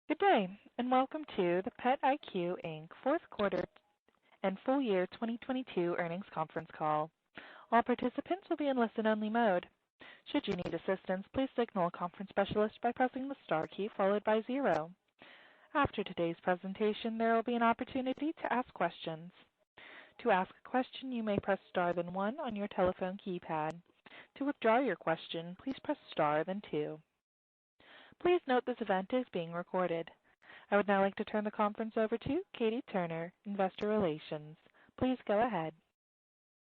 Good day, and welcome to the PetIQ, Inc. fourth quarter and full year 2022 earnings conference call. All participants will be in listen-only mode. Should you need assistance, please signal a conference specialist by pressing the star key followed by 0. After today's presentation, there will be an opportunity to ask questions. To ask a question, you may press star then 1 on your telephone keypad. To withdraw your question, please press star then 2. Please note this event is being recorded. I would now like to turn the conference over to Katie Turner, Investor Relations. Please go ahead.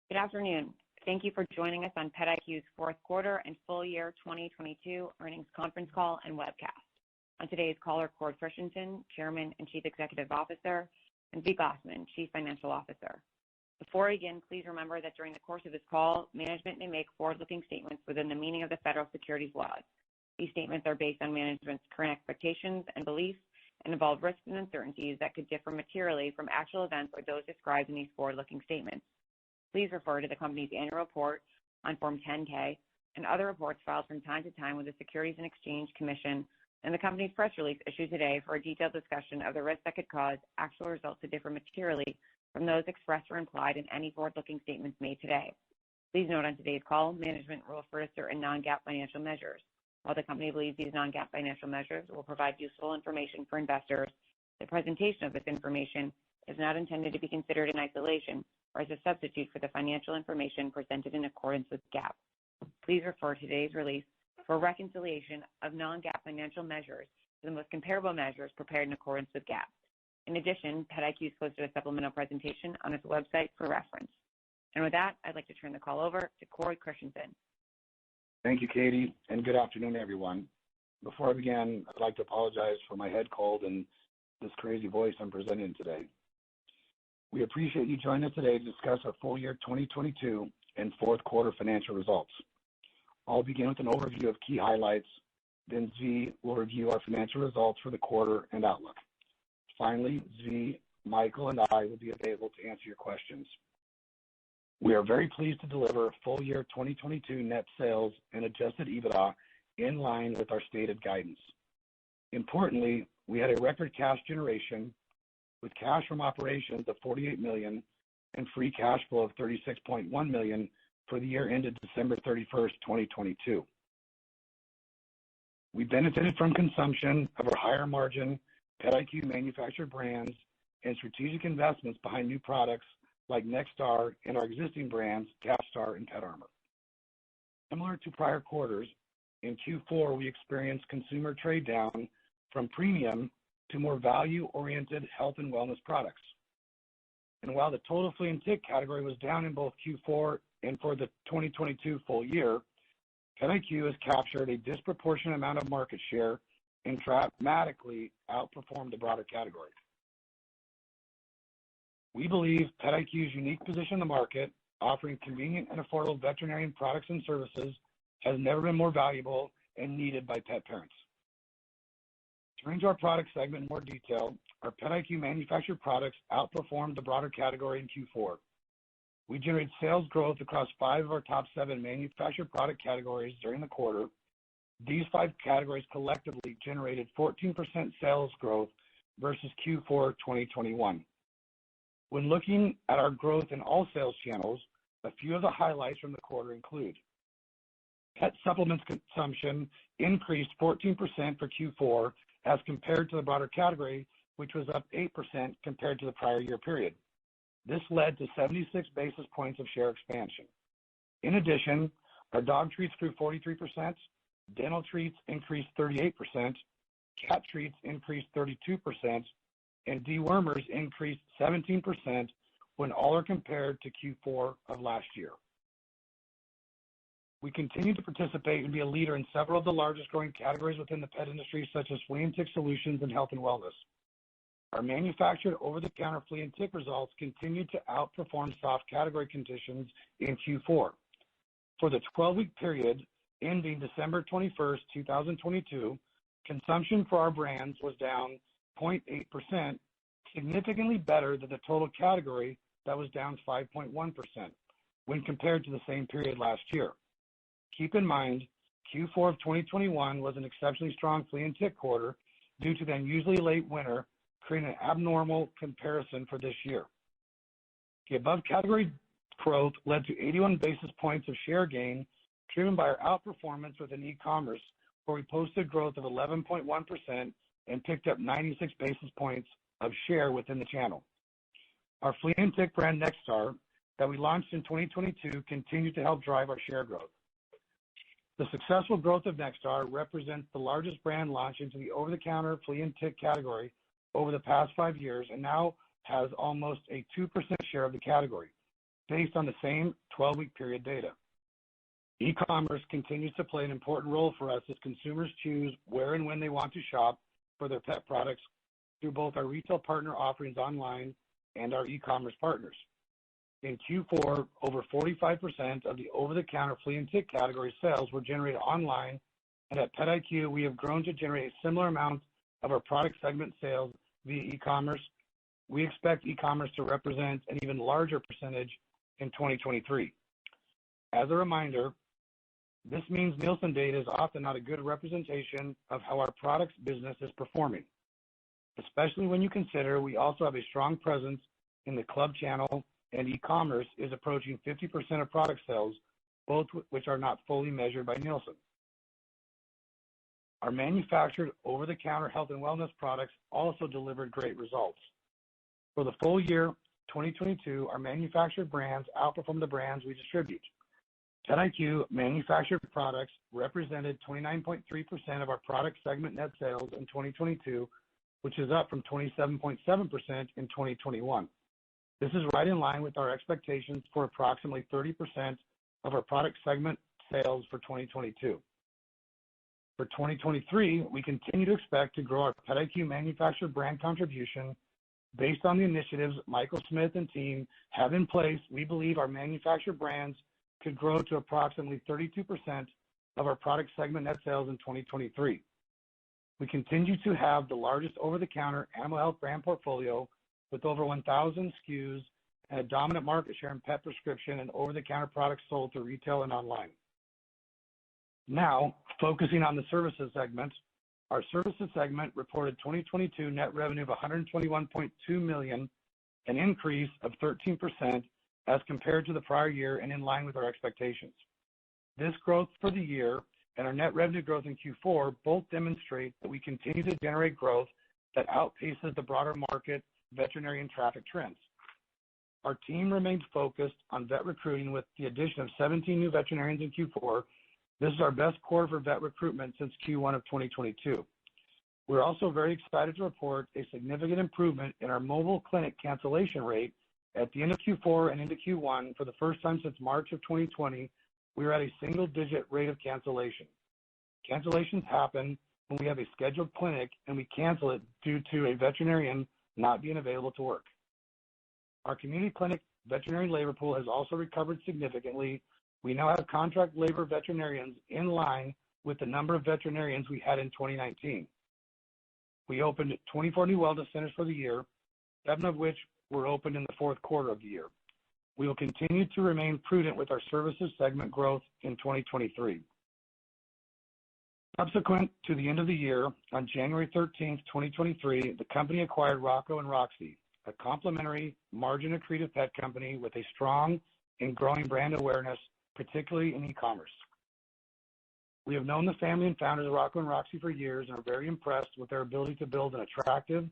Good afternoon. Thank you for joining us on PetIQ's fourth quarter and full year 2022 earnings conference call and webcast. On today's call are Cord Christensen, Chairman and Chief Executive Officer, and Zvi Glasman, Chief Financial Officer. Before we begin, please remember that during the course of this call, management may make forward-looking statements within the meaning of the federal securities laws. These statements are based on management's current expectations and beliefs and involve risks and uncertainties that could differ materially from actual events or those described in these forward-looking statements. Please refer to the company's annual report on Form 10-K and other reports filed from time to time with the Securities and Exchange Commission and the company's press release issued today for a detailed discussion of the risks that could cause actual results to differ materially from those expressed or implied in any forward-looking statements made today. Please note on today's call, management will refer to certain non-GAAP financial measures. While the company believes these non-GAAP financial measures will provide useful information for investors, the presentation of this information is not intended to be considered in isolation or as a substitute for the financial information presented in accordance with GAAP. Please refer to today's release for a reconciliation of non-GAAP financial measures to the most comparable measures prepared in accordance with GAAP. In addition, PetIQ has posted a supplemental presentation on its website for reference. And with that, I'd like to turn the call over to Cord Christensen. Thank you, Katie, and good afternoon, everyone. Before I begin, I'd like to apologize for my head cold and this crazy voice I'm presenting today. We appreciate you joining us today to discuss our full year 2022 and fourth quarter financial results. I'll begin with an overview of key highlights, then Zvi will review our financial results for the quarter and outlook. Finally, Zvi, Michael, and I will be available to answer your questions. We are very pleased to deliver full year 2022 net sales and adjusted EBITDA in line with our stated guidance. Importantly, we had a record cash generation with cash from operations of $48 million and free cash flow of $36.1 million for the year ended December 31st, 2022. We benefited from consumption of our higher margin PetIQ manufactured brands and strategic investments behind new products like Nexstar and our existing brands, Capstar and PetArmor. Similar to prior quarters, in Q4 we experienced consumer trade down from premium to more value-oriented health and wellness products. And while the total flea and tick category was down in both Q4 and for the 2022 full year, PetIQ has captured a disproportionate amount of market share and dramatically outperformed the broader category. We believe PetIQ's unique position in the market, offering convenient and affordable veterinarian products and services, has never been more valuable and needed by pet parents. Turning to our product segment in more detail, our PetIQ manufactured products outperformed the broader category in Q4. We generated sales growth across 5 of our top 7 manufactured product categories during the quarter. These 5 categories collectively generated 14% sales growth versus Q4 2021. When looking at our growth in all sales channels, a few of the highlights from the quarter include pet supplements consumption increased 14% for Q4 as compared to the broader category, which was up 8% compared to the prior year period. This led to 76 basis points of share expansion. In addition, our dog treats grew 43%, dental treats increased 38%, cat treats increased 32%, and dewormers increased 17% when all are compared to Q4 of last year. We continue to participate and be a leader in several of the largest growing categories within the pet industry, such as flea and tick solutions and health and wellness. Our manufactured over-the-counter flea and tick results continue to outperform soft category conditions in Q4. For the 12-week period ending December 21st, 2022, consumption for our brands was down 0.8%, significantly better than the total category that was down 5.1% when compared to the same period last year. Keep in mind, Q4 of 2021 was an exceptionally strong flea and tick quarter, due to the unusually late winter, creating an abnormal comparison for this year. The above category growth led to 81 basis points of share gain, driven by our outperformance within e-commerce, where we posted growth of 11.1% and picked up 96 basis points of share within the channel. Our flea and tick brand Nexstar that we launched in 2022 continued to help drive our share growth. The successful growth of Nexstar represents the largest brand launch into the over-the-counter flea and tick category over the past 5 years and now has almost a 2% share of the category, based on the same 12-week period data. E-commerce continues to play an important role for us as consumers choose where and when they want to shop for their pet products through both our retail partner offerings online and our e-commerce partners. In Q4, over 45% of the over-the-counter flea and tick category sales were generated online, and at PetIQ, we have grown to generate a similar amount of our product segment sales via e-commerce. We expect e-commerce to represent an even larger percentage in 2023. As a reminder, this means Nielsen data is often not a good representation of how our products business is performing, especially when you consider we also have a strong presence in the club channel and e-commerce is approaching 50% of product sales, both which are not fully measured by Nielsen. Our manufactured over-the-counter health and wellness products also delivered great results. For the full year 2022, our manufactured brands outperformed the brands we distribute. PetIQ manufactured products represented 29.3% of our product segment net sales in 2022, which is up from 27.7% in 2021. This is right in line with our expectations for approximately 30% of our product segment sales for 2022. For 2023, we continue to expect to grow our PetIQ manufactured brand contribution. Based on the initiatives Michael Smith and team have in place, we believe our manufactured brands could grow to approximately 32% of our product segment net sales in 2023. We continue to have the largest over-the-counter animal health brand portfolio with over 1,000 SKUs and a dominant market share in pet prescription and over-the-counter products sold to retail and online. Now, focusing on the services segment, our services segment reported 2022 net revenue of $121.2 million, an increase of 13% as compared to the prior year and in line with our expectations. This growth for the year and our net revenue growth in Q4 both demonstrate that we continue to generate growth that outpaces the broader market veterinarian traffic trends. Our team remains focused on vet recruiting with the addition of 17 new veterinarians in Q4. This is our best quarter for vet recruitment since Q1 of 2022. We're also very excited to report a significant improvement in our mobile clinic cancellation rate at the end of Q4 and into Q1. For the first time since March of 2020, we are at a single-digit rate of cancellation. Cancellations happen when we have a scheduled clinic and we cancel it due to a veterinarian not being available to work. Our community clinic veterinary labor pool has also recovered significantly. We now have contract labor veterinarians in line with the number of veterinarians we had in 2019. We opened 24 new wellness centers for the year, 7 of which were opened in the fourth quarter of the year. We will continue to remain prudent with our services segment growth in 2023. Subsequent to the end of the year, on January 13th, 2023, the company acquired Rocco & Roxie, a complementary margin-accretive pet company with a strong and growing brand awareness, particularly in e-commerce. We have known the family and founders of Rocco & Roxie for years and are very impressed with their ability to build an attractive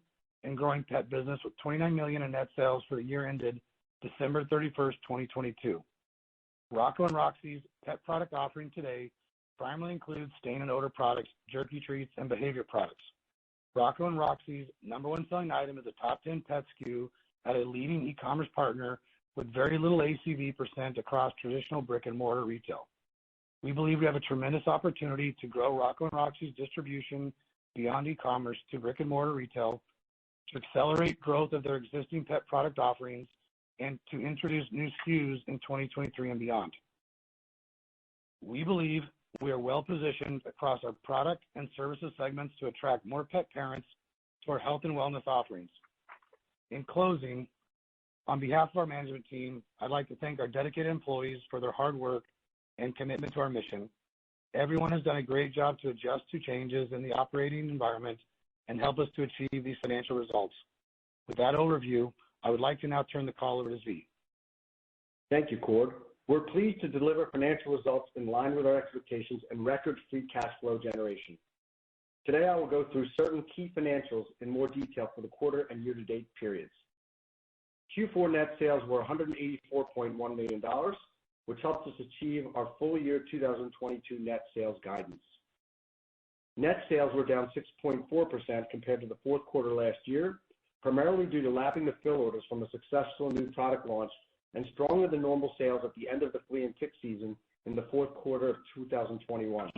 and growing pet business with $29 million in net sales for the year ended December 31st, 2022. Rocco & Roxie's pet product offering today primarily includes stain and odor products, jerky treats, and behavior products. Rocco & Roxie's number one selling item is a top 10 pet SKU at a leading e-commerce partner with very little ACV % across traditional brick and mortar retail. We believe we have a tremendous opportunity to grow Rocco & Roxie's distribution beyond e-commerce to brick and mortar retail, to accelerate growth of their existing pet product offerings, and to introduce new SKUs in 2023 and beyond. We believe we are well positioned across our product and services segments to attract more pet parents to our health and wellness offerings. In closing, on behalf of our management team, I'd like to thank our dedicated employees for their hard work and commitment to our mission. Everyone has done a great job to adjust to changes in the operating environment and help us to achieve these financial results. With that overview, I would like to now turn the call over to Zvi. Thank you, Cord. We're pleased to deliver financial results in line with our expectations and record free cash flow generation. Today, I will go through certain key financials in more detail for the quarter and year-to-date periods. Q4 net sales were $184.1 million, which helped us achieve our full year 2022 net sales guidance. Net sales were down 6.4% compared to the fourth quarter last year, primarily due to lapping the fill orders from a successful new product launch and stronger than normal sales at the end of the flea and tick season in the fourth quarter of 2021.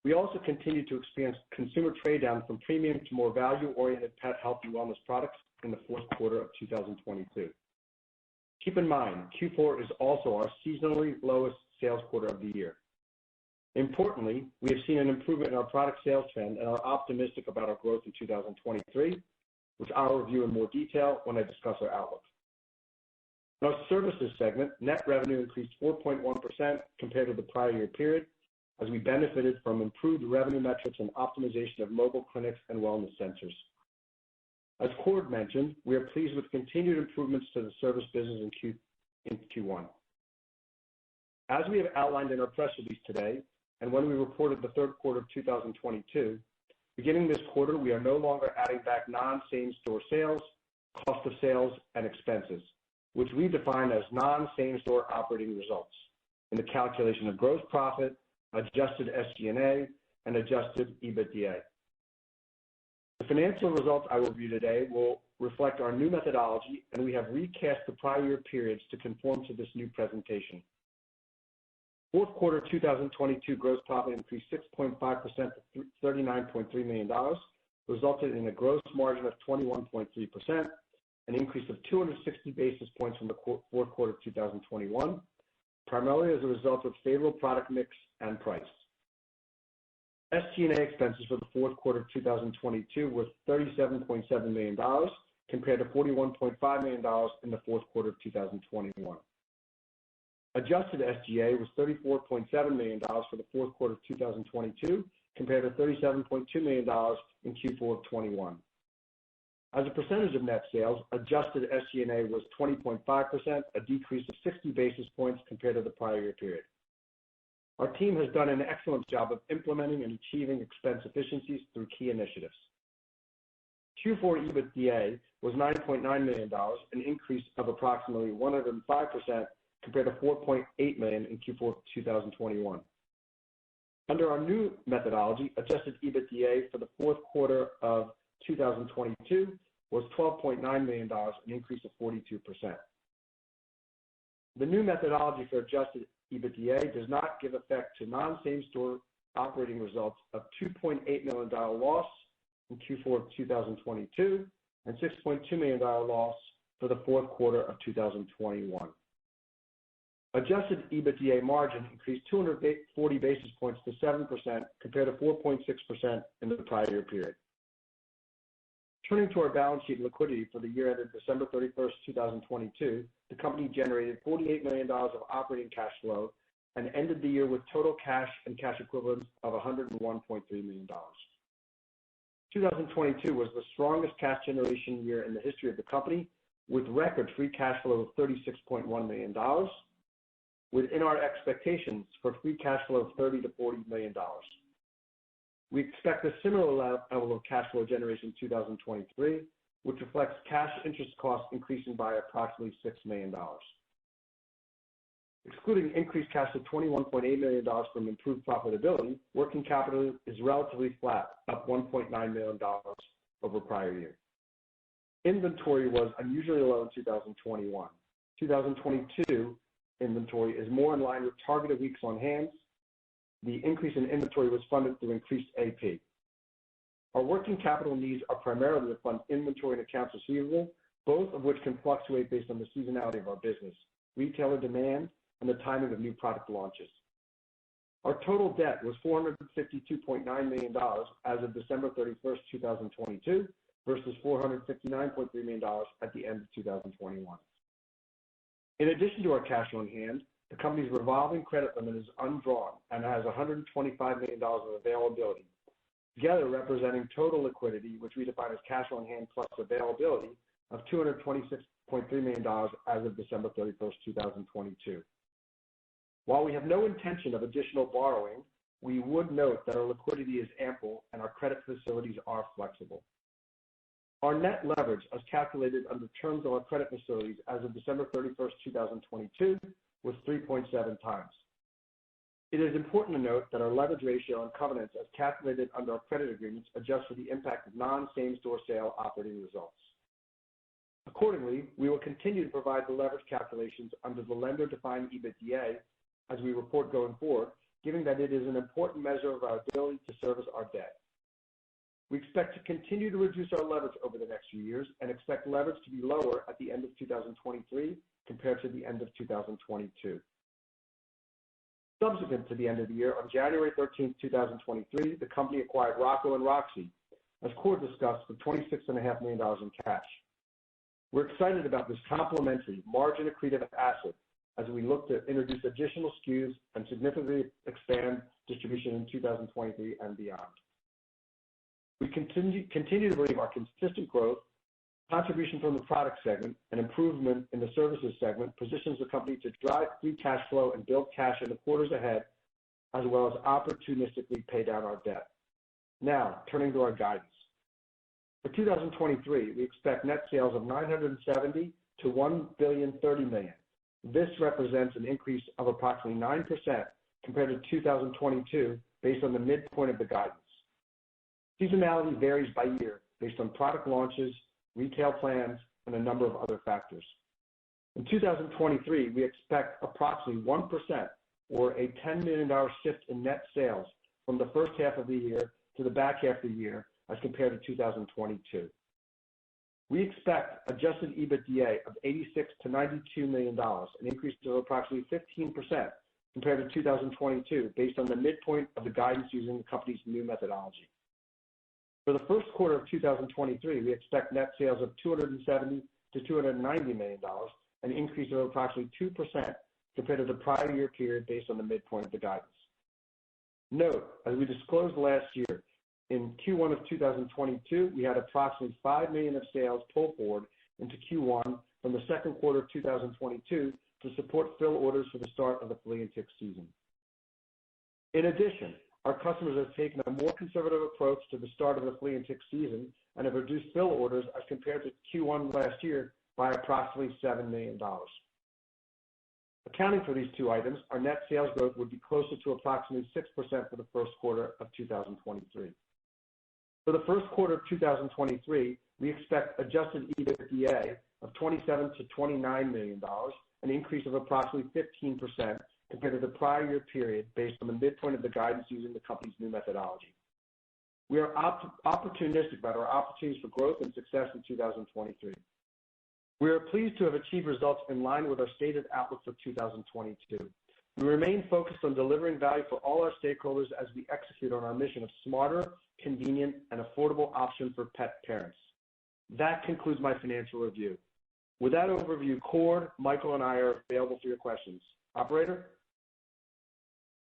We also continued to experience consumer trade down from premium to more value-oriented pet health and wellness products in the fourth quarter of 2022. Keep in mind, Q4 is also our seasonally lowest sales quarter of the year. Importantly, we have seen an improvement in our product sales trend and are optimistic about our growth in 2023, which I'll review in more detail when I discuss our outlook. In our services segment, net revenue increased 4.1% compared to the prior year period, as we benefited from improved revenue metrics and optimization of mobile clinics and wellness centers. As Cord mentioned, we are pleased with continued improvements to the service business in Q1. As we have outlined in our press release today, and when we reported the third quarter of 2022, beginning this quarter, we are no longer adding back non-same-store sales, cost of sales, and expenses, which we define as non-same-store operating results in the calculation of gross profit, adjusted SG&A, and adjusted EBITDA. The financial results I will review today will reflect our new methodology, and we have recast the prior year periods to conform to this new presentation. Fourth quarter 2022 gross profit increased 6.5% to $39.3 million, resulted in a gross margin of 21.3%, an increase of 260 basis points from the fourth quarter of 2021, primarily as a result of favorable product mix and price. SG&A expenses for the fourth quarter of 2022 were $37.7 million compared to $41.5 million in the fourth quarter of 2021. Adjusted SG&A was $34.7 million for the fourth quarter of 2022 compared to $37.2 million in Q4 of 21. As a percentage of net sales, adjusted SG&A was 20.5%, a decrease of 60 basis points compared to the prior year period. Our team has done an excellent job of implementing and achieving expense efficiencies through key initiatives. Q4 EBITDA was $9.9 million, an increase of approximately 105% compared to $4.8 million in Q4 of 2021. Under our new methodology, adjusted EBITDA for the fourth quarter of 2022 was $12.9 million, an increase of 42%. The new methodology for adjusted EBITDA does not give effect to non-same-store operating results of $2.8 million loss in Q4 of 2022 and $6.2 million loss for the fourth quarter of 2021. Adjusted EBITDA margin increased 240 basis points to 7% compared to 4.6% in the prior year period. Turning to our balance sheet and liquidity for the year ended December 31st, 2022, the company generated $48 million of operating cash flow and ended the year with total cash and cash equivalents of $101.3 million. 2022 was the strongest cash generation year in the history of the company, with record free cash flow of $36.1 million, within our expectations for free cash flow of $30 to $40 million. We expect a similar level of cash flow generation in 2023, which reflects cash interest costs increasing by approximately $6 million. Excluding increased cash of $21.8 million from improved profitability, working capital is relatively flat, up $1.9 million over prior year. Inventory was unusually low in 2021. 2022 inventory is more in line with targeted weeks on hand. The increase in inventory was funded through increased AP. Our working capital needs are primarily to fund inventory and accounts receivable, both of which can fluctuate based on the seasonality of our business, retailer demand, and the timing of new product launches. Our total debt was $452.9 million as of December 31st, 2022, versus $459.3 million at the end of 2021. In addition to our cash on hand, the company's revolving credit limit is undrawn and has $125 million of availability, together representing total liquidity, which we define as cash on hand plus availability, of $226.3 million as of December 31st, 2022. While we have no intention of additional borrowing, we would note that our liquidity is ample and our credit facilities are flexible. Our net leverage, as calculated under terms of our credit facilities as of December 31st, 2022, was 3.7 times. It is important to note that our leverage ratio and covenants as calculated under our credit agreements adjust for the impact of non-same-store sale operating results. Accordingly, we will continue to provide the leverage calculations under the lender-defined EBITDA as we report going forward, given that it is an important measure of our ability to service our debt. We expect to continue to reduce our leverage over the next few years and expect leverage to be lower at the end of 2023 compared to the end of 2022. Subsequent to the end of the year, on January 13, 2023, the company acquired Rocco & Roxie, as Cord discussed, for $26.5 million in cash. We're excited about this complementary, margin-accretive asset as we look to introduce additional SKUs and significantly expand distribution in 2023 and beyond. We continue to believe our consistent growth, contribution from the product segment, and improvement in the services segment positions the company to drive free cash flow and build cash in the quarters ahead, as well as opportunistically pay down our debt. Now, turning to our guidance. For 2023, we expect net sales of $970 to $1,030 million. This represents an increase of approximately 9% compared to 2022 based on the midpoint of the guidance. Seasonality varies by year based on product launches, retail plans, and a number of other factors. In 2023, we expect approximately 1% or a $10 million shift in net sales from the first half of the year to the back half of the year as compared to 2022. We expect adjusted EBITDA of $86 to $92 million, an increase of approximately 15% compared to 2022 based on the midpoint of the guidance using the company's new methodology. For the first quarter of 2023, we expect net sales of $270 to $290 million, an increase of approximately 2% compared to the prior year period based on the midpoint of the guidance. Note, as we disclosed last year, in Q1 of 2022, we had approximately $5 million of sales pulled forward into Q1 from the second quarter of 2022 to support fill orders for the start of the flea and tick season. In addition, our customers have taken a more conservative approach to the start of the flea and tick season and have reduced fill orders as compared to Q1 last year by approximately $7 million. Accounting for these two items, our net sales growth would be closer to approximately 6% for the first quarter of 2023. For the first quarter of 2023, we expect adjusted EBITDA of $27 to $29 million, an increase of approximately 15% compared to the prior year period based on the midpoint of the guidance using the company's new methodology. We are opportunistic about our opportunities for growth and success in 2023. We are pleased to have achieved results in line with our stated outlook for 2022. We remain focused on delivering value for all our stakeholders as we execute on our mission of smarter, convenient, and affordable option for pet parents. That concludes my financial review. With that overview, Cord, Michael, and I are available for your questions. Operator?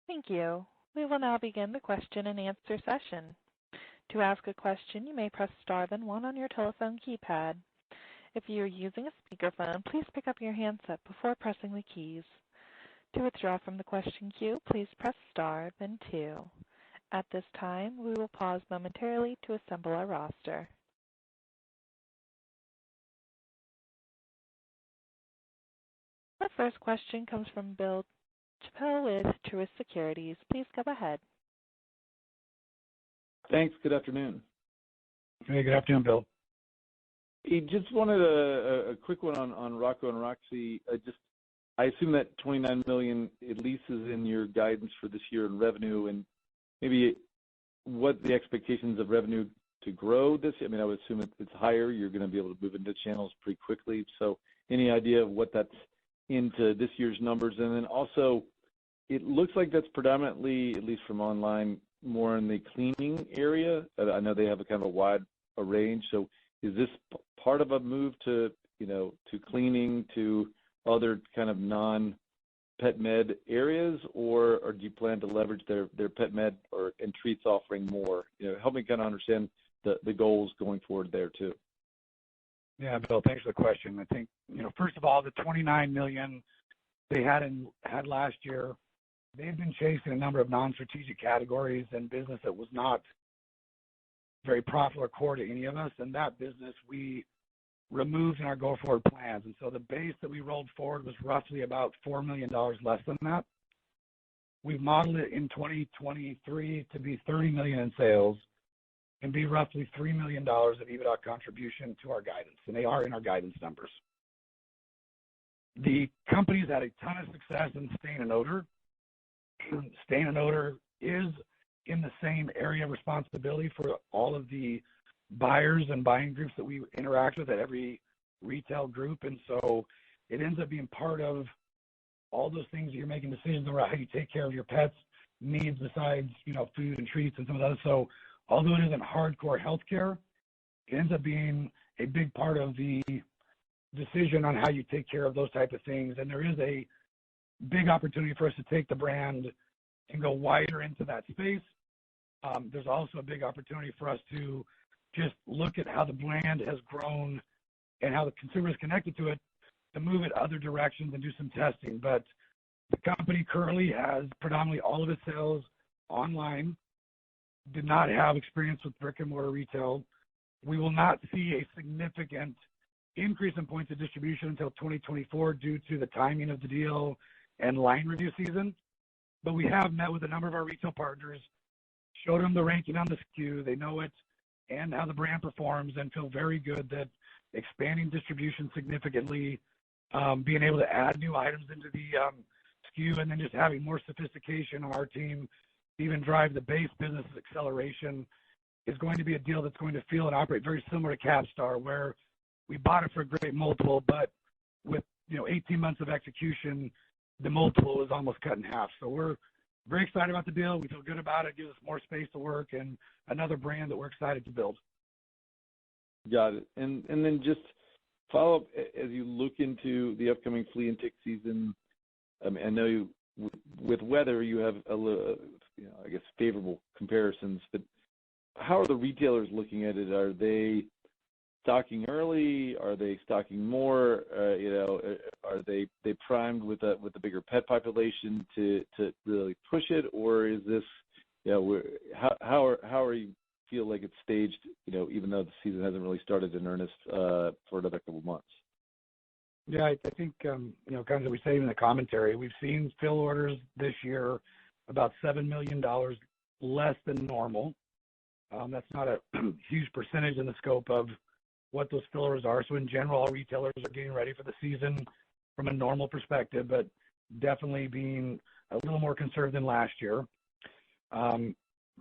Thank you. We will now begin the question and answer session. To ask a question, you may press star then one on your telephone keypad. If you are using a speakerphone, please pick up your handset before pressing the keys. To withdraw from the question queue, please press star then two. At this time, we will pause momentarily to assemble our roster. Our first question comes from Bill Chappell with Truist Securities. Please go ahead. Thanks. Good afternoon. Hey, good afternoon, Bill. He just wanted a quick one on Rocco & Roxie. I assume that $29 million at least is in your guidance for this year in revenue, and maybe what the expectations of revenue to grow this year. I mean, I would assume it's higher. You're going to be able to move into channels pretty quickly. So any idea of what that's into this year's numbers? And then also, it looks like that's predominantly, at least from online, more in the cleaning area. I know they have a kind of a wide range. So is this part of a move to cleaning, to other kind of pet med areas, or do you plan to leverage their pet med and treats offering more? Help me kind of understand the goals going forward there too. Yeah, Bill, thanks for the question. I think, first of all, the 29 million they had last year, they've been chasing a number of non-strategic categories and business that was not very profitable or core to any of us, and that business we removed in our go-forward plans. And so the base that we rolled forward was roughly about $4 million less than that. We've modeled it in 2023 to be $30 million in sales and be roughly $3 million of EBITDA contribution to our guidance, and they are in our guidance numbers. The company's had a ton of success in stain and odor. Stain and odor is in the same area of responsibility for all of the buyers and buying groups that we interact with at every retail group, and so it ends up being part of all those things that you're making decisions around how you take care of your pets' needs besides, food and treats and some of those. So although it isn't hardcore healthcare, it ends up being a big part of the decision on how you take care of those type of things. And there is a big opportunity for us to take the brand and go wider into that space. There's also a big opportunity for us to just look at how the brand has grown and how the consumer is connected to it, to move it other directions and do some testing. But the company currently has predominantly all of its sales online, did not have experience with brick and mortar retail. We will not see a significant increase in points of distribution until 2024 due to the timing of the deal and line review season. But we have met with a number of our retail partners, showed them the ranking on the SKU, they know it, and how the brand performs, and feel very good that expanding distribution significantly, being able to add new items into the SKU, and then just having more sophistication on our team to even drive the base business acceleration is going to be a deal that's going to feel and operate very similar to Capstar, where we bought it for a great multiple, but with 18 months of execution, the multiple is almost cut in half. So we're very excited about the deal. We feel good about it. It gives us more space to work and another brand that we're excited to build. Got it. And then just follow up, as you look into the upcoming flea and tick season, I know with weather you have a little, favorable comparisons, but how are the retailers looking at it? Are they stocking early? Are they stocking more? Are they primed with a bigger pet population to really push it, or is this, how are you feel like it's staged? Even though the season hasn't really started in earnest for another couple of months. Yeah, I think kind of we say in the commentary, we've seen fill orders this year about $7 million less than normal. That's not a huge percentage in the scope of what those fillers are. So in general, all retailers are getting ready for the season from a normal perspective, but definitely being a little more conservative than last year.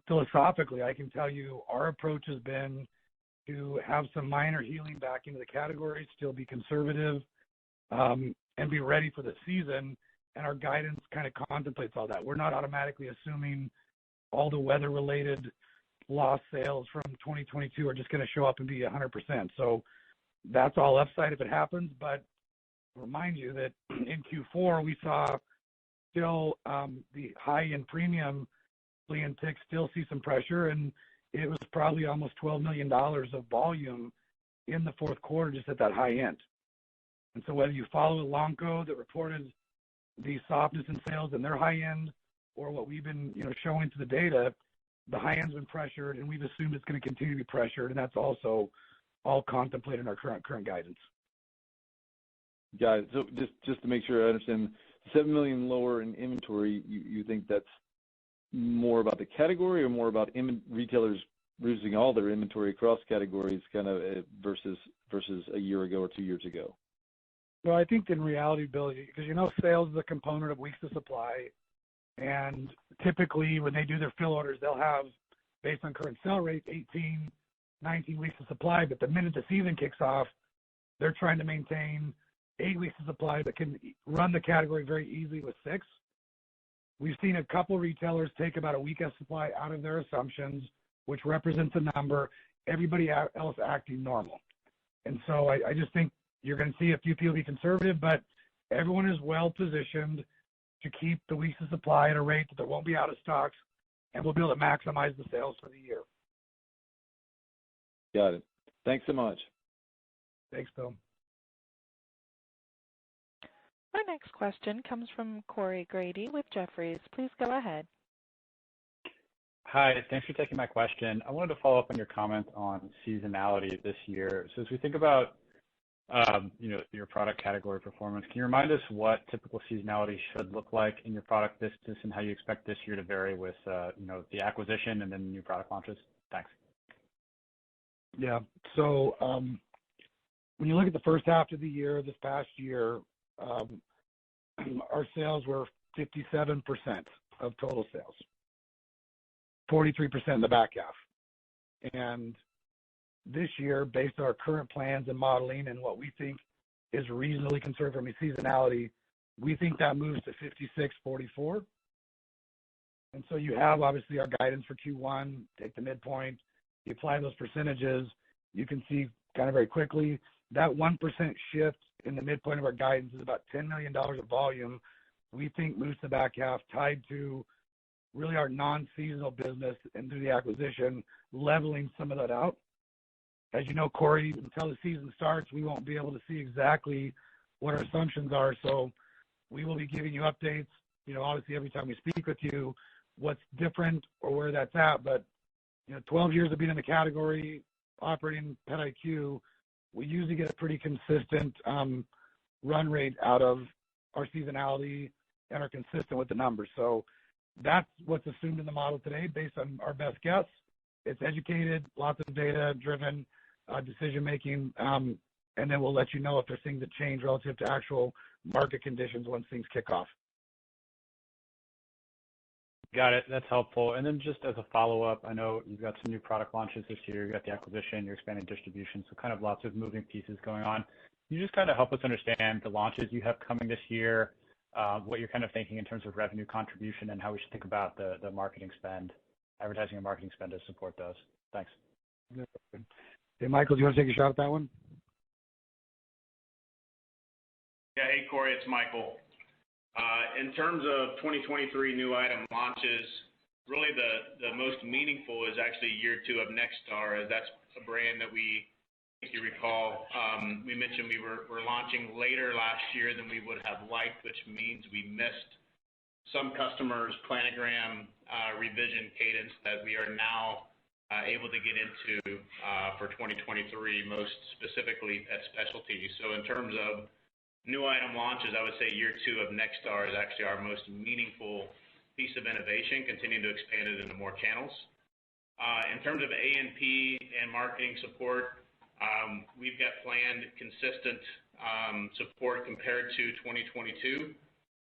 Philosophically, I can tell you our approach has been to have some minor healing back into the category, still be conservative, and be ready for the season. And our guidance kind of contemplates all that. We're not automatically assuming all the weather-related lost sales from 2022 are just going to show up and be 100%. So that's all upside if it happens. But I'll remind you that in Q4 we saw still the high-end premium flea and tick still see some pressure, and it was probably almost $12 million of volume in the fourth quarter just at that high end. And so whether you follow Elanco that reported the softness in sales in their high end, or what we've been showing to the data, the high end's been pressured, and we've assumed it's going to continue to be pressured, and that's also all contemplated in our current guidance. Got it. So just to make sure I understand, $7 million lower in inventory, you think that's more about the category or more about retailers losing all their inventory across categories kind of versus a year ago or 2 years ago? Well, I think in reality, Bill, because sales is a component of weeks of supply, and typically when they do their fill orders, they'll have, based on current sell rate, 18, 19 weeks of supply, but the minute the season kicks off, they're trying to maintain 8 weeks of supply that can run the category very easily with 6. We've seen a couple retailers take about a week of supply out of their assumptions, which represents a number, everybody else acting normal. And so I just think you're going to see a few people be conservative, but everyone is well positioned to keep the weeks of supply at a rate that there won't be out of stocks, and we'll be able to maximize the sales for the year. Got it. Thanks so much. Thanks, Bill. Our next question comes from Corey Grady with Jefferies. Please go ahead. Hi, thanks for taking my question. I wanted to follow up on your comment on seasonality this year. So as we think about your product category performance, can you remind us what typical seasonality should look like in your product business and how you expect this year to vary with the acquisition and then new product launches? Thanks. Yeah. So when you look at the first half of the year, this past year, our sales were 57% of total sales, 43% in the back half. And this year, based on our current plans and modeling and what we think is reasonably conservative from a seasonality, we think that moves to 56-44. And so you have obviously our guidance for Q1, take the midpoint, you apply those percentages, you can see kind of very quickly that 1% shift in the midpoint of our guidance is about $10 million of volume we think moves the back half tied to really our non-seasonal business and through the acquisition, leveling some of that out. As you know, Corey, until the season starts, we won't be able to see exactly what our assumptions are. So we will be giving you updates, obviously every time we speak with you, what's different or where that's at. But, 12 years of being in the category, operating PetIQ, we usually get a pretty consistent run rate out of our seasonality and are consistent with the numbers. So that's what's assumed in the model today based on our best guess. It's educated, lots of data-driven decision-making, and then we'll let you know if there's things that change relative to actual market conditions once things kick off. Got it. That's helpful. And then just as a follow-up, I know you've got some new product launches this year. You've got the acquisition, you're expanding distribution, so kind of lots of moving pieces going on. Can you just kind of help us understand the launches you have coming this year, what you're kind of thinking in terms of revenue contribution and how we should think about the marketing spend, advertising and marketing spend to support those? Thanks. Hey, Michael, do you want to take a shot at that one? Yeah, hey, Corey, it's Michael. In terms of 2023 new item launches, really the most meaningful is actually year 2 of Nexstar, as that's a brand that if you recall, we mentioned we were launching later last year than we would have liked, which means we missed some customers' planogram revision cadence that we are now able to get into for 2023, most specifically at specialty. So in terms of new item launches, I would say year 2 of Nexstar is actually our most meaningful piece of innovation, continuing to expand it into more channels. In terms of A&P and marketing support, we've got planned consistent support compared to 2022.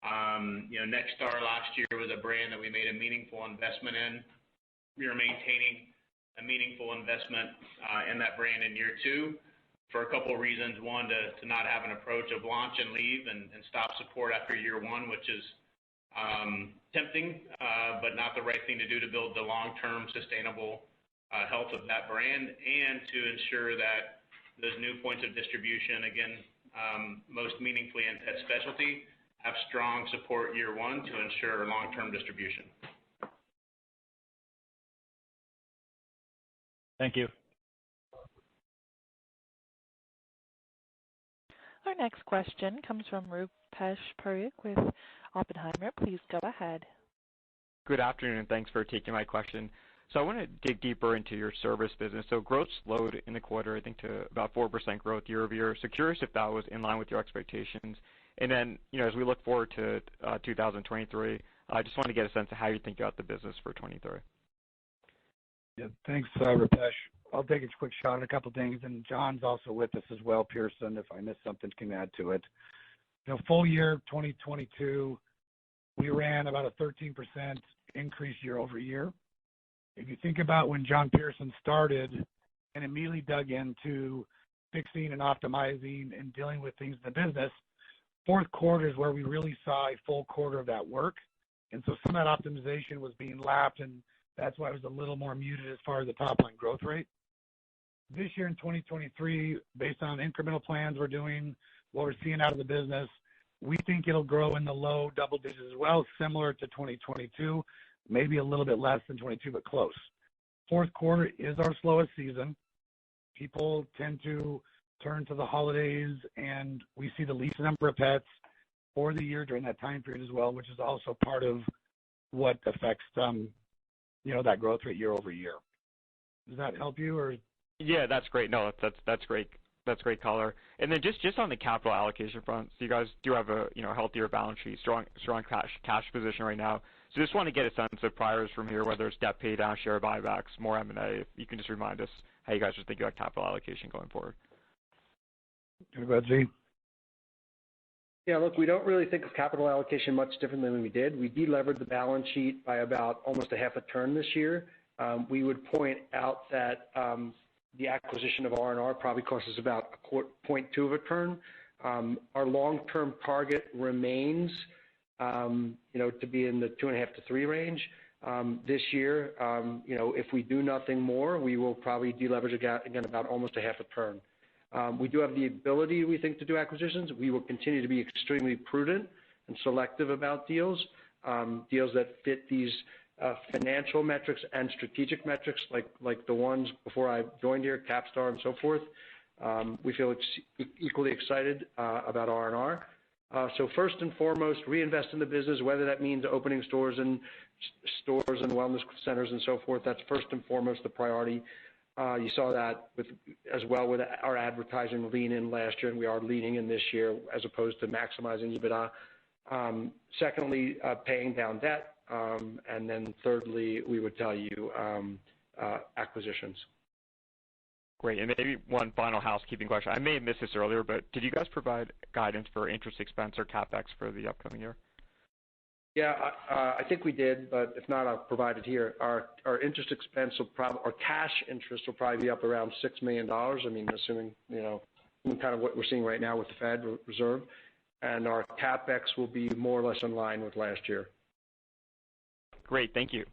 Nexstar last year was a brand that we made a meaningful investment in. We are maintaining a meaningful investment in that brand in year 2 for a couple of reasons. One, to not have an approach of launch and leave and stop support after year 1, which is tempting, but not the right thing to do to build the long-term sustainable health of that brand, and to ensure that those new points of distribution, again, most meaningfully at specialty, have strong support year 1 to ensure long-term distribution. Thank you. Our next question comes from Rupesh Parikh with Oppenheimer. Please go ahead. Good afternoon, and thanks for taking my question. So I want to dig deeper into your service business. So growth slowed in the quarter, I think, to about 4% growth year over year. So curious if that was in line with your expectations. And then, as we look forward to 2023, I just want to get a sense of how you think about the business for 23. Yeah, thanks, Rupesh. I'll take a quick shot at a couple of things, and John's also with us as well, Pearson. If I miss something, can add to it. Full year 2022, we ran about a 13% increase year over year. If you think about when John Pearson started and immediately dug into fixing and optimizing and dealing with things in the business, fourth quarter is where we really saw a full quarter of that work. And so some of that optimization was being lapped, and that's why it was a little more muted as far as the top line growth rate. This year in 2023, based on incremental plans we're doing, what we're seeing out of the business, we think it'll grow in the low double digits as well, similar to 2022, maybe a little bit less than 22, but close. Fourth quarter is our slowest season. People tend to turn to the holidays, and we see the least number of pets for the year during that time period as well, which is also part of what affects, that growth rate year over year. Does that help you? Or Yeah, that's great. No, that's great. That's great color. And then just on the capital allocation front, so you guys do have a healthier balance sheet, strong cash position right now. So just want to get a sense of priors from here, whether it's debt pay down, share buybacks, more M&A. If you can just remind us how you guys are thinking about capital allocation going forward. Go ahead, Z. Yeah, look, we don't really think of capital allocation much differently than we did. We delevered the balance sheet by about almost a half a turn this year. We would point out that the acquisition of R&R probably cost us about 0.2 of a turn. Our long-term target remains, to be in the 2.5 to 3 range. This year, if we do nothing more, we will probably deleverage again about almost a half a turn. We do have the ability, we think, to do acquisitions. We will continue to be extremely prudent and selective about deals that fit these financial metrics and strategic metrics like the ones before I joined here, Capstar and so forth. We feel equally excited about R&R. So first and foremost, reinvest in the business, whether that means opening stores and wellness centers and so forth. That's first and foremost the priority. You saw that as well with our advertising lean in last year, and we are leaning in this year as opposed to maximizing EBITDA. Secondly, paying down debt. And then thirdly, we would tell you acquisitions. Great. And maybe one final housekeeping question. I may have missed this earlier, but did you guys provide guidance for interest expense or CapEx for the upcoming year? Yeah, I think we did, but if not, I'll provide it here. Our interest expense our cash interest will probably be up around $6 million. I mean, assuming, kind of what we're seeing right now with the Fed Reserve. And our CapEx will be more or less in line with last year. Great. Thank you.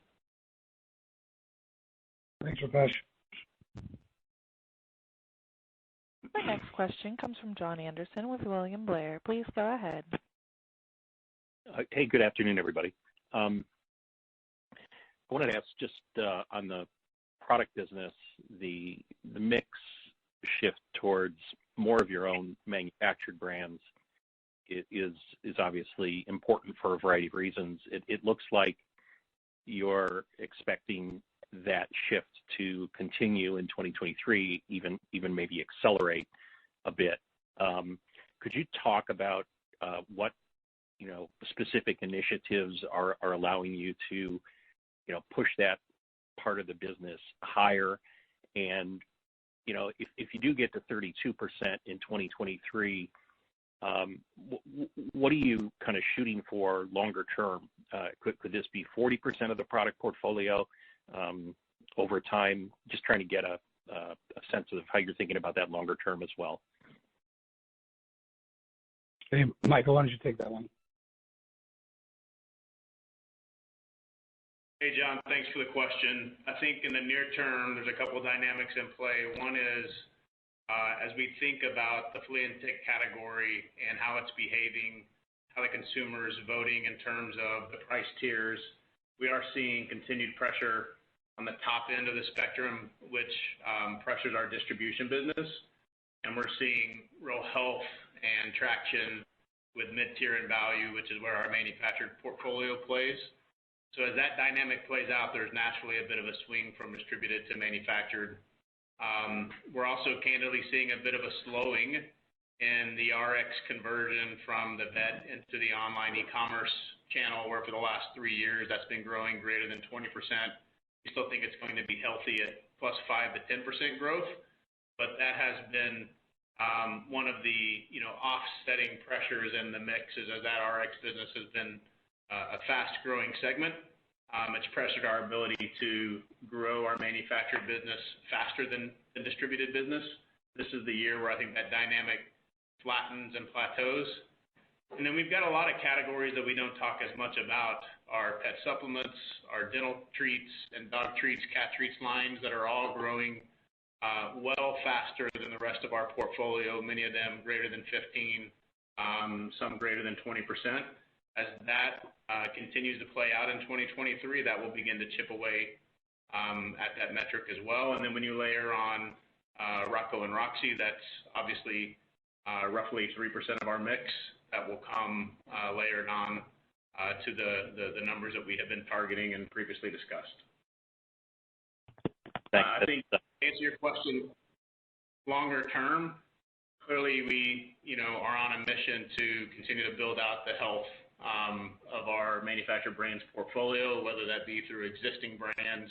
Thanks, Rupesh. Our next question comes from John Anderson with William Blair. Please go ahead. Hey, good afternoon, everybody. I wanted to ask just on the product business, the mix shift towards more of your own manufactured brands is obviously important for a variety of reasons. It looks like you're expecting that shift to continue in 2023, even maybe accelerate a bit. Could you talk about what specific initiatives are allowing you to push that part of the business higher? And if you do get to 32% in 2023, what are you kind of shooting for longer term? Could this be 40% of the product portfolio over time? Just trying to get a sense of how you're thinking about that longer term as well. Hey, Michael, why don't you take that one? Hey, John, thanks for the question. I think in the near term, there's a couple of dynamics in play. One is, as we think about the flea and tick category and how it's behaving, how the consumer is voting in terms of the price tiers, we are seeing continued pressure on the top end of the spectrum, which pressures our distribution business. And we're seeing real health and traction with mid-tier and value, which is where our manufactured portfolio plays. So as that dynamic plays out, there's naturally a bit of a swing from distributed to manufactured. We're also candidly seeing a bit of a slowing in the RX conversion from the vet into the online e-commerce channel, where for the last 3 years that's been growing greater than 20%. We still think it's going to be healthy at plus 5 to 10% growth, but that has been one of the offsetting pressures in the mix is as that RX business has been a fast-growing segment. It's pressured our ability to grow our manufactured business faster than the distributed business. This is the year where I think that dynamic flattens and plateaus. And then we've got a lot of categories that we don't talk as much about. Our pet supplements, our dental treats and dog treats, cat treats lines that are all growing well faster than the rest of our portfolio, many of them greater than 15 some greater than 20%. As that continues to play out in 2023, that will begin to chip away at that metric as well. And then when you layer on Rocco and Roxy, that's obviously roughly 3% of our mix that will come layered on to the numbers that we have been targeting and previously discussed. I think to answer your question, longer term, clearly we are on a mission to continue to build out the health of our manufactured brands portfolio, whether that be through existing brands,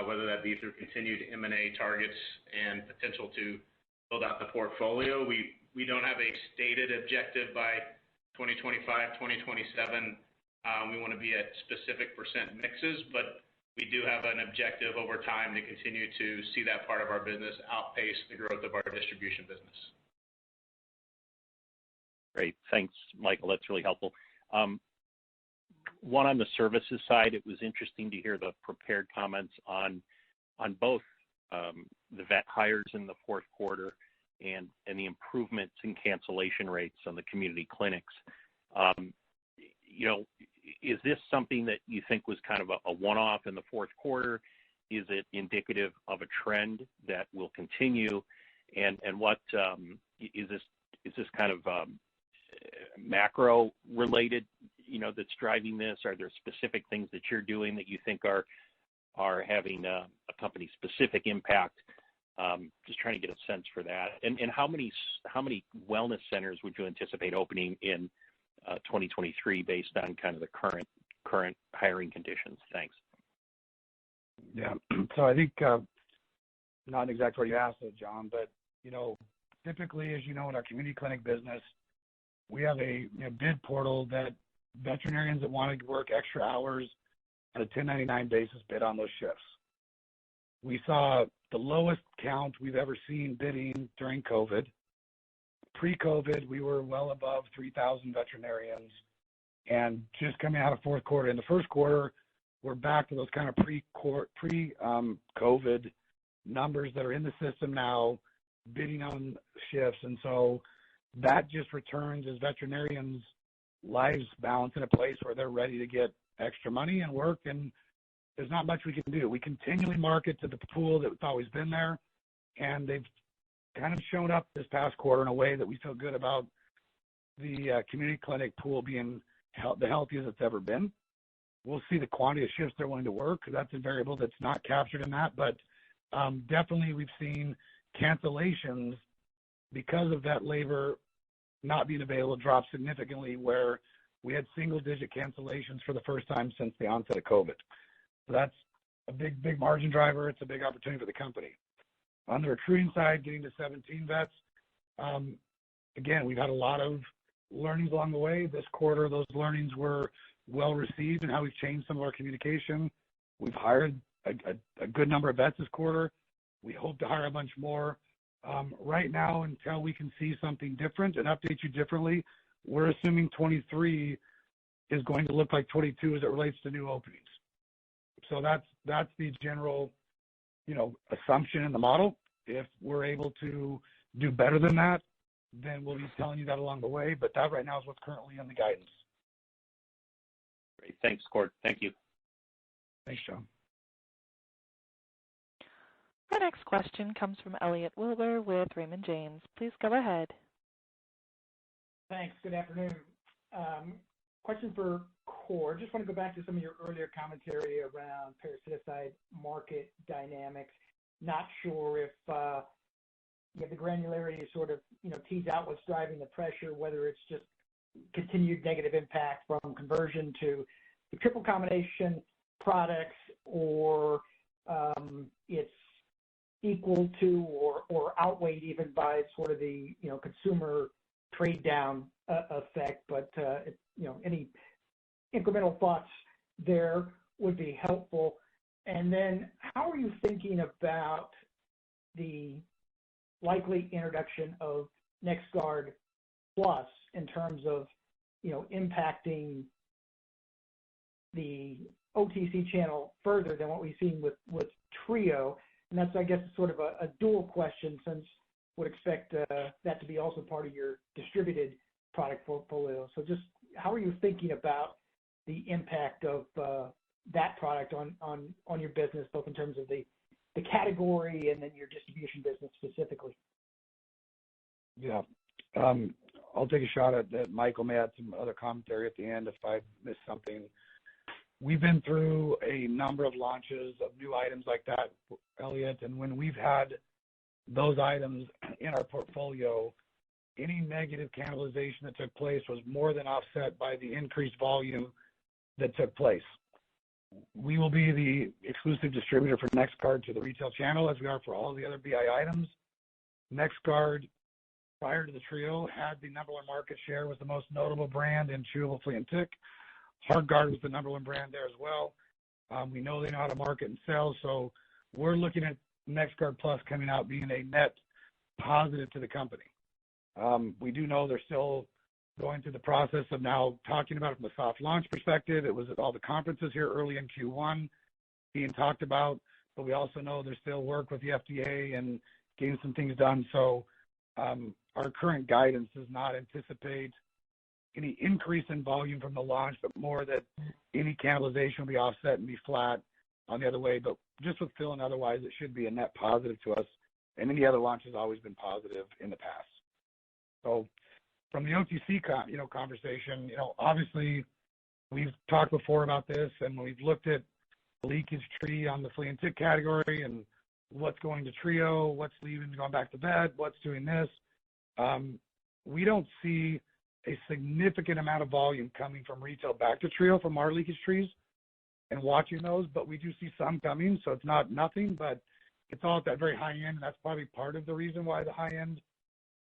whether that be through continued M&A targets and potential to build out the portfolio. We don't have a stated objective by 2025, 2027. We want to be at specific percent mixes, but we do have an objective over time to continue to see that part of our business outpace the growth of our distribution business. Great. Thanks, Michael. That's really helpful. One on the services side, it was interesting to hear the prepared comments on both the vet hires in the fourth quarter and the improvements in cancellation rates on the community clinics. Is this something that you think was kind of a one-off in the fourth quarter? Is it indicative of a trend that will continue? And what is this kind of macro related, that's driving this? Are there specific things that you're doing that you think are having a company specific impact? Just trying to get a sense for that. And how many wellness centers would you anticipate opening in 2023 based on kind of the current hiring conditions? Thanks. Yeah. So I think not exactly what you asked, John, but typically, as you know, in our community clinic business, we have a bid portal that veterinarians that want to work extra hours on a 1099 basis bid on those shifts. We saw the lowest count we've ever seen bidding during COVID. Pre-COVID, we were well above 3,000 veterinarians, and just coming out of fourth quarter, in the first quarter, we're back to those kind of pre-COVID numbers that are in the system now, bidding on shifts. And so that just returns as veterinarians' lives balance in a place where they're ready to get extra money and work, and there's not much we can do. We continually market to the pool that's always been there, and they've kind of shown up this past quarter in a way that we feel good about the community clinic pool being the healthiest it's ever been. We'll see the quantity of shifts they're willing to work. That's a variable that's not captured in that, but definitely we've seen cancellations because of that labor not being available drop significantly, where we had single-digit cancellations for the first time since the onset of COVID. So that's a big margin driver. It's a big opportunity for the company. On the recruiting side, getting to 17 vets, again, we've had a lot of learnings along the way. This quarter, those learnings were well received in how we've changed some of our communication. We've hired a good number of vets this quarter. We hope to hire a bunch more. Right now, until we can see something different and update you differently, we're assuming 23 is going to look like 22 as it relates to new openings. So that's the general, assumption in the model. If we're able to do better than that, then we'll be telling you that along the way. But that right now is what's currently in the guidance. Great. Thanks, Cord. Thank you. Thanks, John. Our next question comes from Elliot Wilbur with Raymond James. Please go ahead. Thanks. Good afternoon. Question for Cord. Just want to go back to some of your earlier commentary around parasiticide market dynamics. Not sure if you have the granularity to sort of tease out what's driving the pressure, whether it's just continued negative impact from conversion to the triple combination products, or it's equal to or outweighed even by sort of the consumer trade down effect. But any incremental thoughts there would be helpful. And then how are you thinking about the likely introduction of NexGard Plus in terms of impacting the OTC channel further than what we've seen with Trio? And that's, I guess, sort of a dual question, since would expect that to be also part of your distributed product portfolio. So just how are you thinking about the impact of that product on your business, both in terms of the category and then your distribution business specifically? Yeah. I'll take a shot at that. Michael may add some other commentary at the end if I miss something. We've been through a number of launches of new items like that, Elliot, and when we've had those items in our portfolio, any negative cannibalization that took place was more than offset by the increased volume that took place. We will be the exclusive distributor for NexGard to the retail channel, as we are for all the other BI items. NexGard, prior to the Trio, had the number one market share, was the most notable brand in chewable flea and tick. HeartGuard was the number one brand there as well. We know they know how to market and sell, so we're looking at NexGard Plus coming out being a net positive to the company. We do know they're still going through the process of now talking about it from a soft launch perspective. It was at all the conferences here early in Q1 being talked about, but we also know there's still work with the FDA and getting some things done. So our current guidance does not anticipate any increase in volume from the launch, but more that any cannibalization will be offset and be flat on the other way. But just with fill and otherwise, it should be a net positive to us. And any other launch has always been positive in the past. So from the OTC conversation, obviously we've talked before about this, and we've looked at the leakage tree on the flea and tick category and what's going to Trio, what's leaving, going back to vet, what's doing this. We don't see a significant amount of volume coming from retail back to Trio from our leakage trees and watching those, but we do see some coming, so it's not nothing, but it's all at that very high end, and that's probably part of the reason why the high end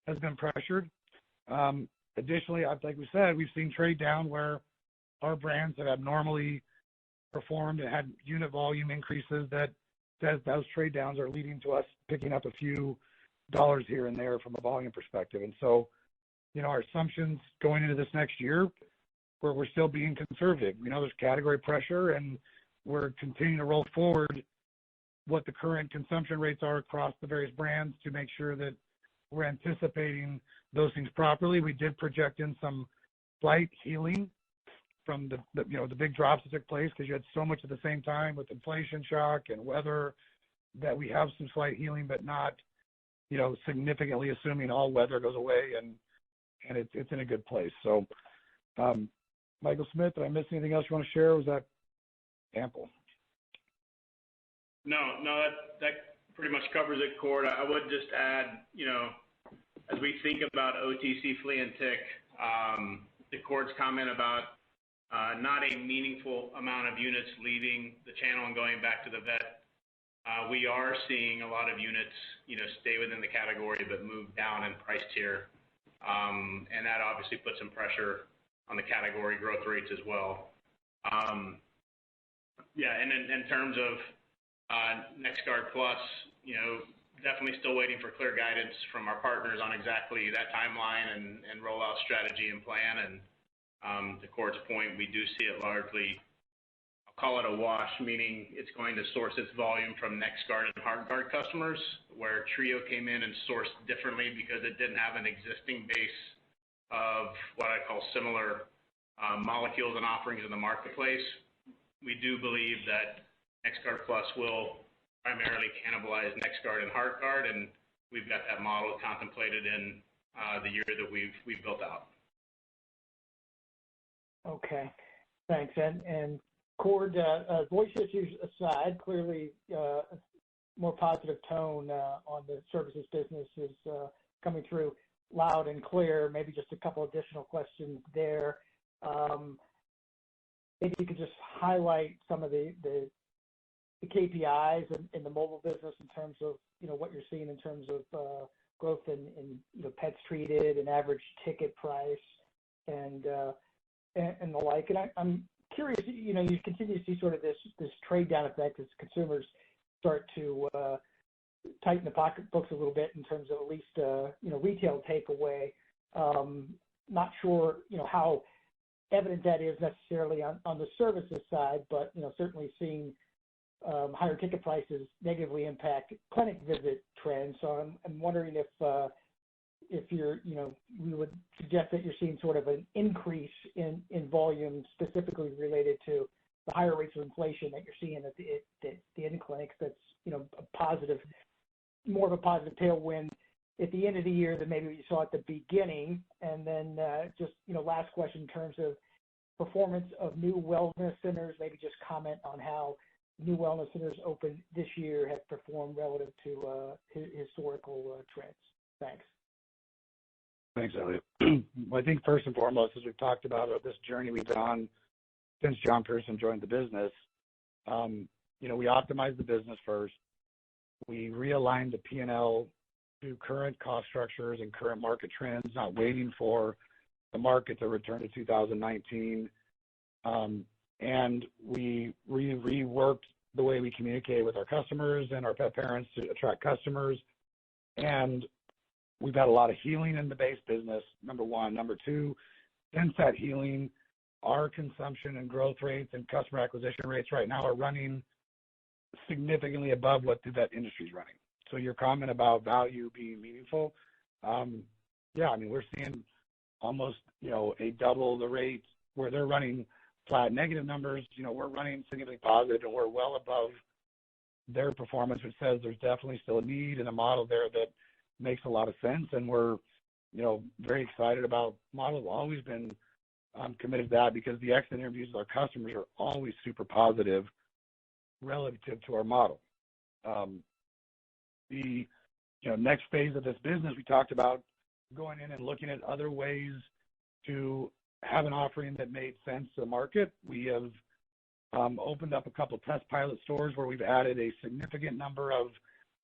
has been pressured. Additionally, like we said, we've seen trade down where our brands that have normally performed and had unit volume increases, that those trade downs are leading to us picking up a few dollars here and there from a volume perspective. And so, our assumptions going into this next year, where we're still being conservative. We know there's category pressure, and we're continuing to roll forward what the current consumption rates are across the various brands to make sure that we're anticipating those things properly. We did project in some slight healing from the big drops that took place because you had so much at the same time with inflation shock and weather, that we have some slight healing, but not, significantly assuming all weather goes away and it's in a good place. So, Michael Smith, did I miss anything else you want to share? Or was that ample? No, that pretty much covers it, Cord. I would just add, as we think about OTC flea and tick, the Cord's comment about not a meaningful amount of units leaving the channel and going back to the vet. We are seeing a lot of units, stay within the category but move down in price tier. And that obviously puts some pressure on the category growth rates as well. And in terms of NexGard Plus, definitely still waiting for clear guidance from our partners on exactly that timeline and rollout strategy and plan. And to Cord's point, we do see it largely, I'll call it a wash, meaning it's going to source its volume from NexGard and HeartGuard customers, where Trio came in and sourced differently because it didn't have an existing base of what I call similar molecules and offerings in the marketplace. We do believe that NexGard Plus will primarily cannibalize NexGard and HeartGuard, and we've got that model contemplated in the year that we've built out. Okay, thanks. And Cord, voice issues aside, clearly a more positive tone on the services business is coming through loud and clear. Maybe just a couple additional questions there. Maybe you could just highlight some of the KPIs in the mobile business in terms of what you're seeing in terms of growth in pets treated and average ticket price and the like. And I'm curious, you continue to see sort of this trade down effect as consumers start to tighten the pocketbooks a little bit in terms of at least retail takeaway. Not sure how evident that is necessarily on the services side, but certainly seeing higher ticket prices negatively impact clinic visit trends. So I'm wondering if if you're, we would suggest that you're seeing sort of an increase in volume specifically related to the higher rates of inflation that you're seeing at the end clinics. That's, a positive, more of a positive tailwind at the end of the year than maybe what you saw at the beginning. And then just, last question in terms of performance of new wellness centers, maybe just comment on how new wellness centers open this year have performed relative to historical trends. Thanks. Thanks, Elliot. Well, I think first and foremost, as we've talked about this journey we've been on since John Pearson joined the business, we optimized the business first. We realigned the P&L to current cost structures and current market trends, not waiting for the market to return to 2019. And we reworked the way we communicate with our customers and our pet parents to attract customers. And we've had a lot of healing in the base business, number one. Number two, since that healing, our consumption and growth rates and customer acquisition rates right now are running significantly above what the vet industry is running. So your comment about value being meaningful, we're seeing almost, a double the rate where they're running flat negative numbers. We're running significantly positive, and we're well above their performance, which says there's definitely still a need and a model there that makes a lot of sense. And we're, very excited about model. We've always been committed to that because the exit interviews with our customers are always super positive relative to our model. The next phase of this business, we talked about going in and looking at other ways to have an offering that made sense to the market. We have opened up a couple test pilot stores where we've added a significant number of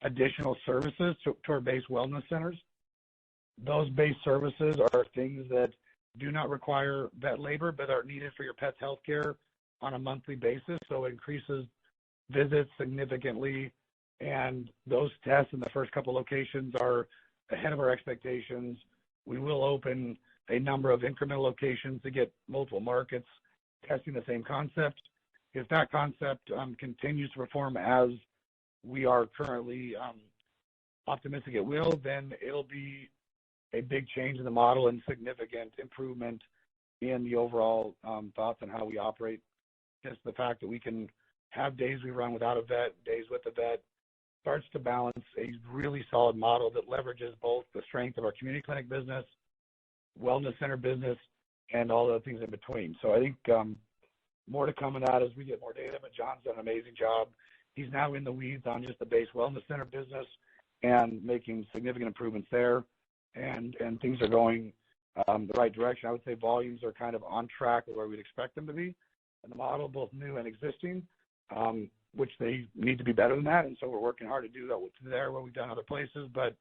additional services to our base wellness centers. Those base services are things that do not require vet labor but are needed for your pet's health care on a monthly basis. So it increases visits significantly. And those tests in the first couple locations are ahead of our expectations. We will open a number of incremental locations to get multiple markets testing the same concept. If that concept continues to perform as we are currently optimistic it will, then it'll be a big change in the model and significant improvement in the overall thoughts on how we operate. Just the fact that we can have days we run without a vet, days with a vet, starts to balance a really solid model that leverages both the strength of our community clinic business, wellness center business, and all the things in between. So I think more to come on that as we get more data, but John's done an amazing job. He's now in the weeds on just the base wellness center business and making significant improvements there, and things are going the right direction. I would say volumes are kind of on track with where we'd expect them to be in the model, both new and existing, which they need to be better than that, and so we're working hard to do that there where we've done other places. But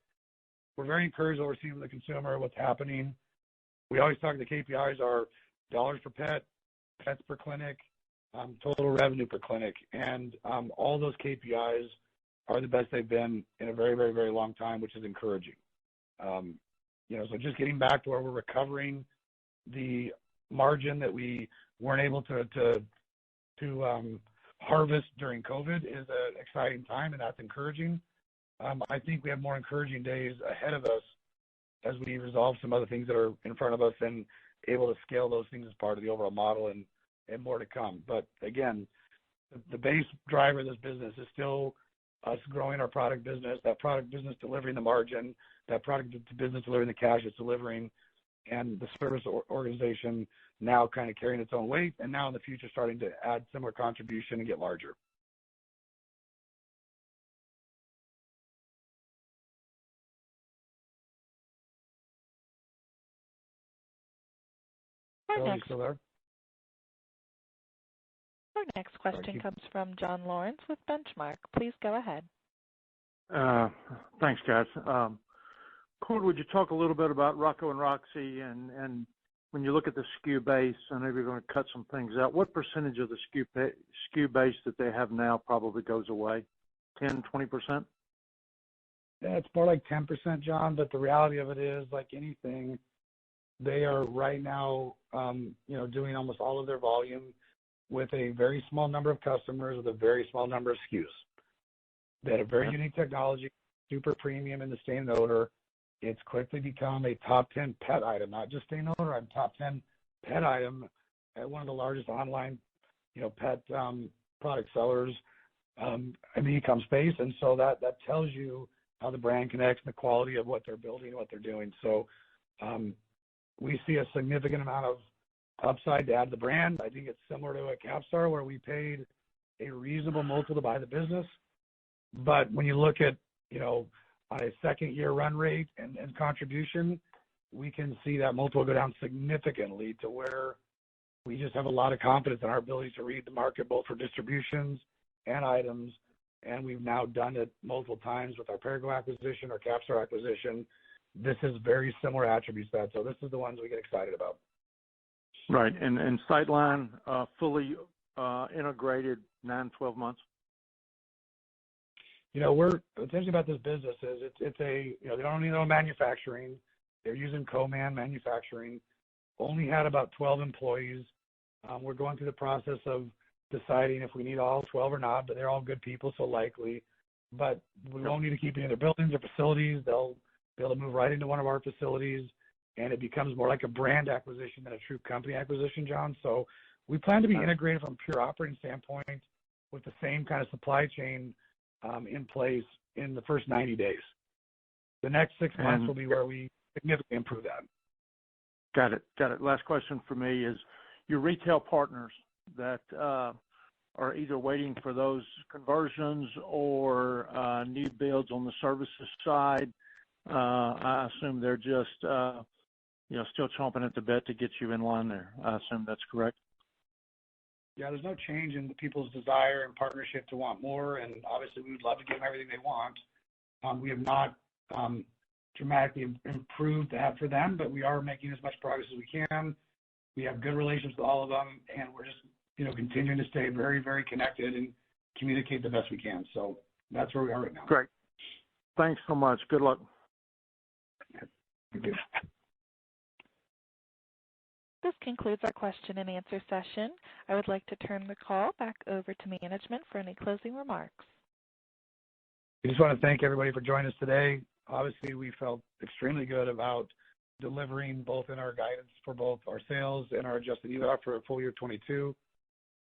we're very encouraged what we're seeing from the consumer, what's happening. We always talk the KPIs are dollars per pet, pets per clinic, total revenue per clinic, and all those KPIs are the best they've been in a very, very, very long time, which is encouraging. So just getting back to where we're recovering the margin that we weren't able to harvest during COVID is an exciting time, and that's encouraging. I think we have more encouraging days ahead of us as we resolve some other things that are in front of us and able to scale those things as part of the overall model and more to come. But again, the base driver of this business is still us growing our product business, that product business delivering the margin, that product business delivering the cash it's delivering, and the service organization now kind of carrying its own weight, and now in the future starting to add similar contribution and get larger. Our next question comes from John Lawrence with Benchmark. Please go ahead. Thanks, guys. Cord, would you talk a little bit about Rocco and Roxy, and when you look at the SKU base, I know you're going to cut some things out, what percentage of the SKU base that they have now probably goes away? 10, 20%? Yeah, it's more like 10%, John, but the reality of it is, like anything, they are right now, doing almost all of their volume with a very small number of customers with a very small number of SKUs. They had a very unique technology, super premium in the stain and odor, it's quickly become a top 10 pet item, not just a owner item, top 10 pet item at one of the largest online, pet product sellers in the e-com space. And so that tells you how the brand connects and the quality of what they're building and what they're doing. So we see a significant amount of upside to add to the brand. I think it's similar to a Capstar where we paid a reasonable multiple to buy the business. But when you look at, on a second year run rate and contribution, we can see that multiple go down significantly to where we just have a lot of confidence in our ability to read the market, both for distributions and items. And we've now done it multiple times with our Perigo acquisition, our Capstar acquisition. This is very similar attributes to that. So this is the ones we get excited about. Right. And Sightline, fully integrated 9-12 months? What's interesting about this business is it's they don't need no manufacturing. They're using co-man manufacturing. Only had about 12 employees. We're going through the process of deciding if we need all 12 or not, but they're all good people, so likely. But we won't need to keep any of their buildings or facilities. They'll be able to move right into one of our facilities, and it becomes more like a brand acquisition than a true company acquisition, John. So we plan to be integrated from a pure operating standpoint with the same kind of supply chain in place in the first 90 days. The next 6 months will be where we significantly improve that. Got it. Last question for me is your retail partners that are either waiting for those conversions or new builds on the services side. I assume they're just still chomping at the bit to get you in line there. I assume that's correct. Yeah, there's no change in the people's desire and partnership to want more, and obviously we would love to give them everything they want. We have not dramatically improved that for them, but we are making as much progress as we can. We have good relations with all of them, and we're just continuing to stay very, very connected and communicate the best we can. So that's where we are right now. Great. Thanks so much. Good luck. Thank you. This concludes our question and answer session. I would like to turn the call back over to management for any closing remarks. I just want to thank everybody for joining us today. Obviously, we felt extremely good about delivering both in our guidance for both our sales and our adjusted EBITDA for a full year 22.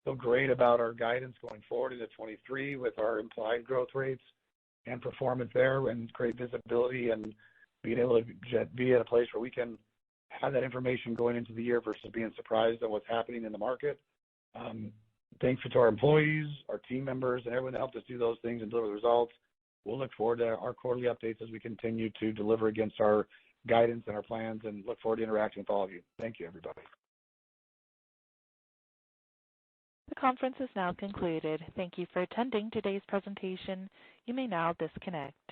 Feel great about our guidance going forward into 23 with our implied growth rates and performance there, and great visibility and being able to be at a place where we can have that information going into the year versus being surprised at what's happening in the market. Thanks to our employees, our team members, and everyone that helped us do those things and deliver the results. We'll look forward to our quarterly updates as we continue to deliver against our guidance and our plans, and look forward to interacting with all of you. Thank you, everybody. The conference is now concluded. Thank you for attending today's presentation. You may now disconnect.